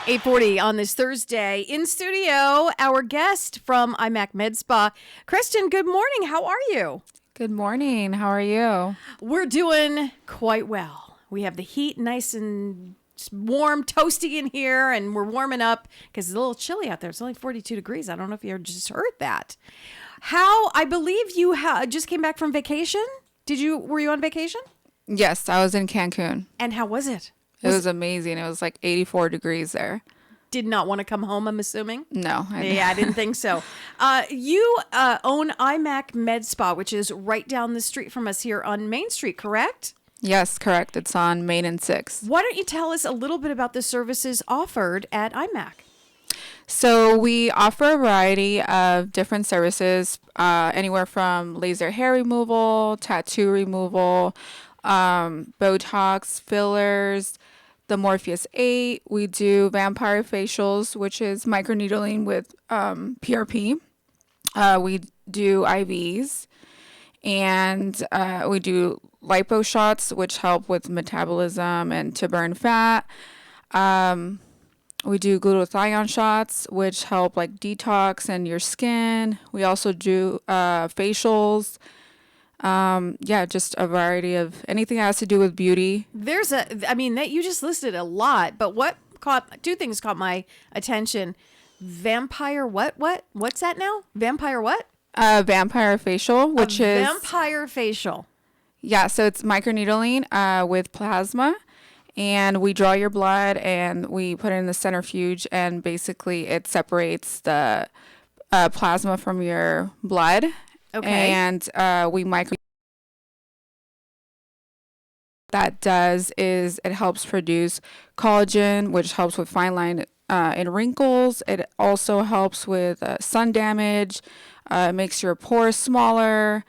8:40 on this Thursday. In studio, our guest from Imac Med Spa. Kristen, good morning. How are you? Good morning. How are you? We're doing quite well. We have the heat nice and warm, toasty in here, and we're warming up because it's a little chilly out there. It's only 42 degrees. I don't know if you just heard that. I believe you just came back from vacation. Were you on vacation? Yes, I was in Cancun. And how was it? It was amazing. It was like 84 degrees there. Did not want to come home, I'm assuming? No. I didn't think so. You own Imac Med Spa, which is right down the street from us here on Main Street, correct? Yes, correct. It's on Main and 6th. Why don't you tell us a little bit about the services offered at Imac? So we offer a variety of different services, anywhere from laser hair removal, tattoo removal, Botox, fillers, the Morpheus 8. We do vampire facials, which is microneedling with PRP. We do IVs, and we do lipo shots, which help with metabolism and to burn fat. We do glutathione shots, which help like detox and your skin. We also do facials. Just a variety of anything that has to do with beauty. That you just listed a lot, but two things caught my attention. Vampire what's that now? Vampire what? Vampire facial, which is vampire facial. Yeah, so it's microneedling with plasma, and we draw your blood and we put it in the centrifuge, and basically it separates the plasma from your blood. Okay. And we that does is it helps produce collagen, which helps with fine line and wrinkles. It also helps with sun damage. It makes your pores smaller.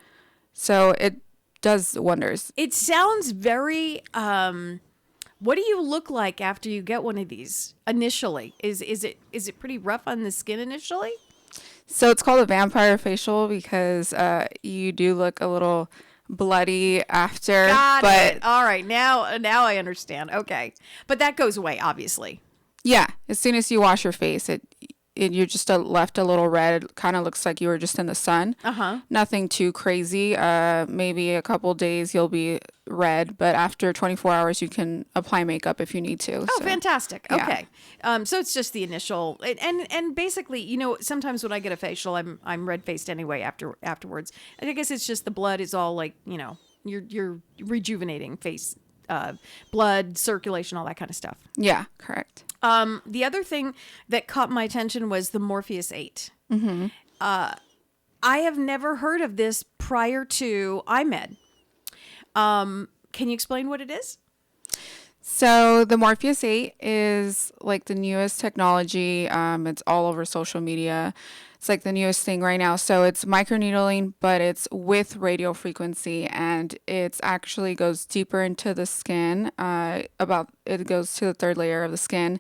So it does wonders. It sounds very what do you look like after you get one of these initially? Is it pretty rough on the skin initially? So it's called a vampire facial because you do look a little bloody after. Got it. All right. Now I understand. Okay. But that goes away, obviously. Yeah. As soon as you wash your face, you're just left a little red. It kind of looks like you were just in the sun. Uh-huh. Nothing too crazy. Maybe a couple days you'll be red, but after 24 hours you can apply makeup if you need to. Oh, so, fantastic. Yeah. Okay. So it's just the initial and basically, sometimes when I get a facial, I'm red-faced anyway afterwards. And I guess it's just the blood is all like, you're rejuvenating face, blood circulation, all that kind of stuff. Yeah, correct. The other thing that caught my attention was the Morpheus 8. Mm-hmm. I have never heard of this prior to iMed. Can you explain what it is? So the Morpheus 8 is like the newest technology. It's all over social media. It's like the newest thing right now. So it's microneedling, but it's with radio frequency, and it's actually goes deeper into the skin. It goes to the third layer of the skin,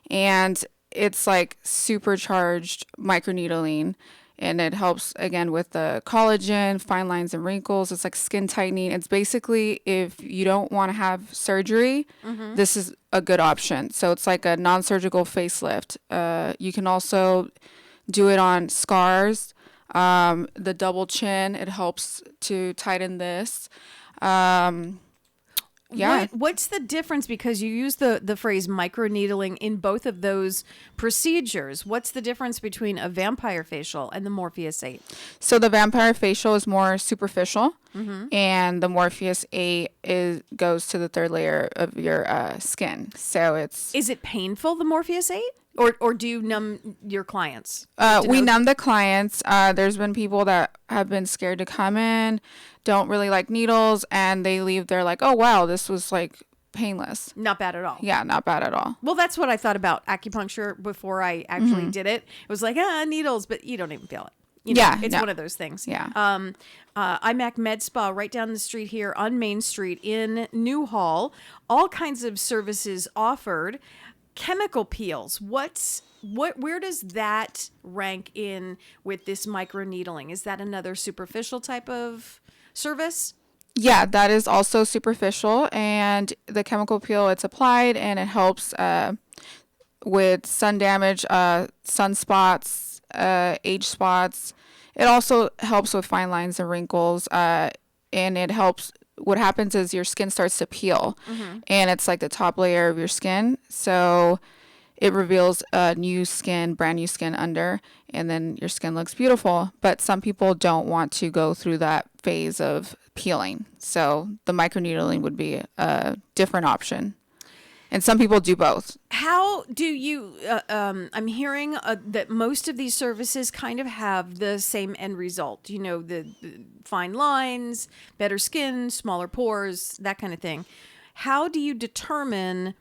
and it's like supercharged microneedling, and it helps again with the collagen, fine lines and wrinkles. It's like skin tightening. It's basically if you don't want to have surgery, this is a good option. So it's like a non-surgical facelift. You can also do it on scars, the double chin. It helps to tighten this. What's the difference? Because you use the phrase microneedling in both of those procedures. What's the difference between a vampire facial and the Morpheus 8? So the vampire facial is more superficial, and the Morpheus 8 goes to the third layer of your skin. So Is it painful, the Morpheus 8? Or do you numb your clients? We numb the clients. There's been people that have been scared to come in, don't really like needles, and they leave there like, oh, wow, this was like painless. Not bad at all. Yeah, not bad at all. Well, that's what I thought about acupuncture before I actually did it. It was like, needles, but you don't even feel it. It's one of those things. Yeah. Imac Med Spa right down the street here on Main Street in Newhall. All kinds of services offered. Chemical peels. Where does that rank in with this microneedling? Is that another superficial type of service? Yeah, that is also superficial, and the chemical peel, it's applied and it helps with sun damage, sunspots, age spots. It also helps with fine lines and wrinkles. And it helps. What happens is your skin starts to peel, and it's like the top layer of your skin. So it reveals new skin, brand new skin under, and then your skin looks beautiful. But some people don't want to go through that phase of peeling. So the microneedling would be a different option. And some people do both. How do you, I'm hearing that most of these services kind of have the same end result, you know, the fine lines, better skin, smaller pores, that kind of thing. How do you determine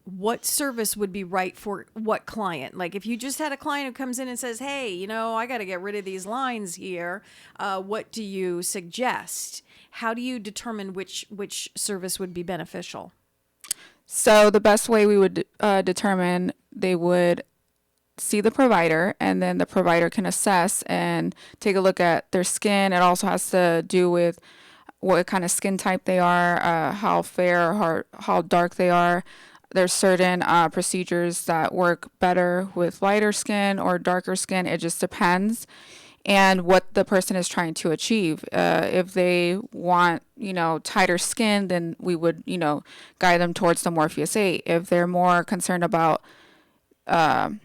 what service would be right for what client? Like if you just had a client who comes in and says, hey, you know, I got to get rid of these lines here. What do you suggest? How do you determine which service would be beneficial? So the best way we would determine, they would see the provider, and then the provider can assess and take a look at their skin. It also has to do with what kind of skin type they are, how fair or how dark they are. There's certain procedures that work better with lighter skin or darker skin. It just depends. And what the person is trying to achieve. If they want, you know, tighter skin, then we would, you know, guide them towards the Morpheus 8. If they're more concerned about dark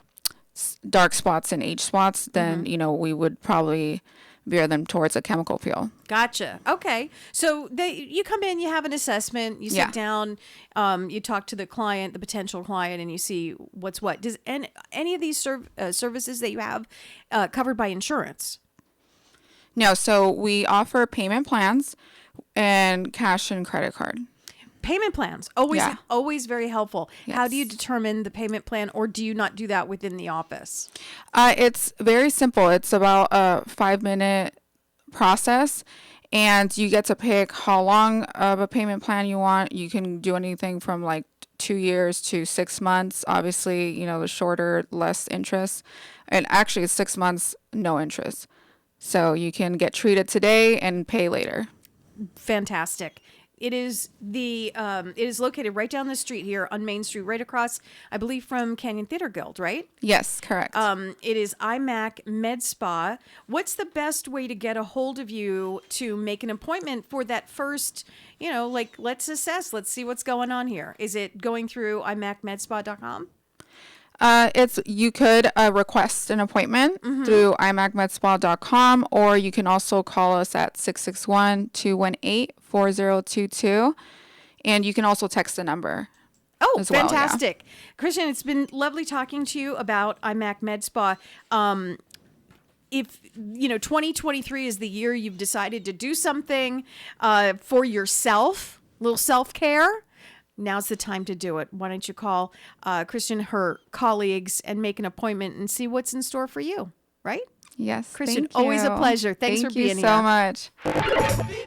spots and age spots, then, you know, we would probably veer them towards a chemical peel. Gotcha. Okay. So you come in, you have an assessment, you sit down, you talk to the client, the potential client, and you see what's what. Does any of these services that you have covered by insurance? No. So we offer payment plans and cash and credit card. Payment plans, always very helpful. Yes. How do you determine the payment plan, or do you not do that within the office? It's very simple. It's about a 5-minute process, and you get to pick how long of a payment plan you want. You can do anything from like 2 years to 6 months. Obviously, you know, the shorter, less interest. And actually, it's 6 months, no interest. So you can get treated today and pay later. Fantastic. It is it is located right down the street here on Main Street, right across, I believe, from Canyon Theater Guild, right? Yes, correct. It is Imac Med Spa. What's the best way to get a hold of you to make an appointment for that first, you know, like, let's assess, let's see what's going on here? Is it going through imacmedspa.com? You could request an appointment through imacmedspa.com, or you can also call us at 661-218-4022, and you can also text the number. Oh, fantastic. Well, yeah. Christian, it's been lovely talking to you about Imac Med Spa. If, you know, 2023 is the year you've decided to do something for yourself, a little self-care, now's the time to do it. Why don't you call Christian, her colleagues, and make an appointment and see what's in store for you, right? Yes. Christian, always a pleasure. Thanks for being here. Thank you so much.